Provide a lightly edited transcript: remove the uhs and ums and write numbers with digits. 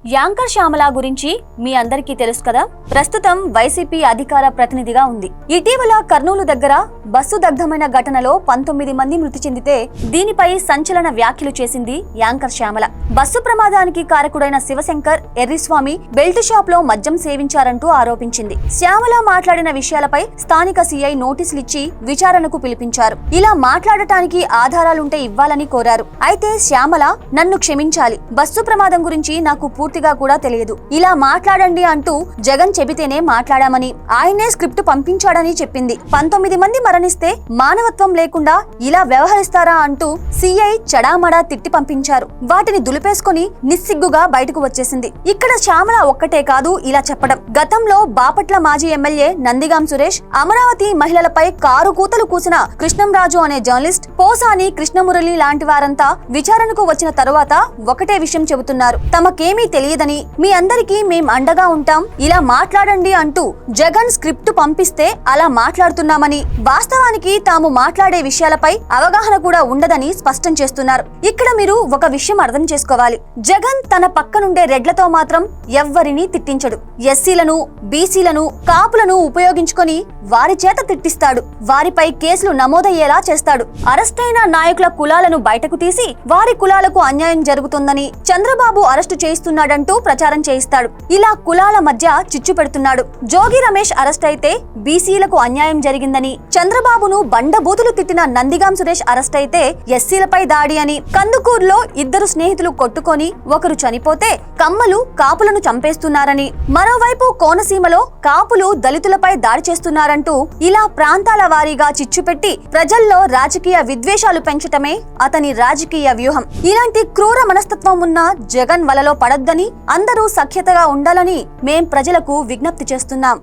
Anchor Shyamala గురించి మీ అందరికీ తెలుసు కదా. ప్రస్తుతం వైసీపీ అధికార ప్రతినిధిగా ఉంది. ఇటీవల కర్నూలు దగ్గర బస్సు దగ్ధమైన ఘటనలో 19 మంది మృతి చెందితే దీనిపై సంచలన వ్యాఖ్యలు చేసింది యాంకర్ శ్యామల. బస్సు ప్రమాదానికి కారకుడైన శివశంకర్ ఎర్రిస్వామి బెల్ట్ షాప్ లో మద్యం సేవించారంటూ ఆరోపించింది. శ్యామల మాట్లాడిన విషయాలపై స్థానిక సీఐ నోటీసులిచ్చి విచారణకు పిలిపించారు. ఇలా మాట్లాడటానికి ఆధారాలుంటే ఇవ్వాలని కోరారు. అయితే శ్యామల నన్ను క్షమించాలి, బస్సు ప్రమాదం గురించి నాకు పూర్తిగా కూడా తెలియదు, ఇలా మాట్లాడండి అంటూ జగన్ చెబితేనే మాట్లాడామని, ఆయనే స్క్రిప్ట్ పంపించాడని చెప్పింది. 19 మంది మరణిస్తే మానవత్వం లేకుండా ఇలా వ్యవహరిస్తారా అంటూ సీఐ చడామడా తిట్టి పంపించారు. వాటిని దులిపేసుకుని నిస్సిగ్గుగా బయటకు వచ్చేసింది. ఇక్కడ శ్యామల ఒక్కటే కాదు ఇలా చెప్పడం. గతంలో బాపట్ల మాజీ ఎమ్మెల్యే నందిగాం సురేష్, అమరావతి మహిళలపై కారు కూతలు కూసిన కృష్ణంరాజు అనే జర్నలిస్ట్, పోసాని కృష్ణమురళి లాంటి వారంతా విచారణకు వచ్చిన తరువాత ఒకటే విషయం చెబుతున్నారు. తమకేమీ తెలియదని, మీ అందరికీ మేం అండగా ఉంటాం, ఇలా మాట్లాడండి అంటూ జగన్ స్క్రిప్ట్ పంపిస్తే అలా మాట్లాడుతున్నామని, వాస్తవానికి తాము మాట్లాడే విషయాలపై అవగాహన కూడా ఉండదని స్పష్టం చేస్తున్నారు. ఇక్కడ మీరు ఒక విషయం అర్థం చేసుకోవాలి. జగన్ తన పక్కనుండే రెడ్లతో మాత్రం ఎవ్వరినీ తిట్టించడు. ఎస్సీలను, బీసీలను, కాపులను ఉపయోగించుకొని వారి చేత తిట్టిస్తాడు. వారిపై కేసులు నమోదయ్యేలా చేస్తాడు. అరెస్టైన నాయకుల కులాలను బయటకు తీసి వారి కులాలకు అన్యాయం జరుగుతుందని చంద్రబాబు అరెస్టు చేయిస్తున్నాడంటూ ప్రచారం చేయిస్తాడు. ఇలా కులాల మధ్య చిచ్చు పెడుతున్నాడు. జోగి రమేష్ అరెస్ట్ అయితే బీసీలకు అన్యాయం జరిగిందని, చంద్రబాబును బండబూతులు తిట్టిన నందిగాం సురేష్ అరెస్ట్ అయితే ఎస్సీలపై దాడి అని, కందుకూరులో 2 స్నేహితులు కొట్టుకొని ఒకరు చనిపోతే కమ్మలు కాపులను చంపేస్తున్నారని, మరోవైపు కోనసీమలో కాపులు దళితులపై దాడి చేస్తున్నారంటూ ఇలా ప్రాంతాల వారీగా చిచ్చు పెట్టి ప్రజల్లో రాజకీయ విద్వేషాలు పెంచటమే అతని రాజకీయ వ్యూహం. ఇలాంటి క్రూర మనస్తత్వం ఉన్న జగన్ వలలో పడొద్దని, అందరూ సఖ్యతగా ఉండాలని మేం ప్రజలకు విజ్ఞప్తి చేస్తున్నాం.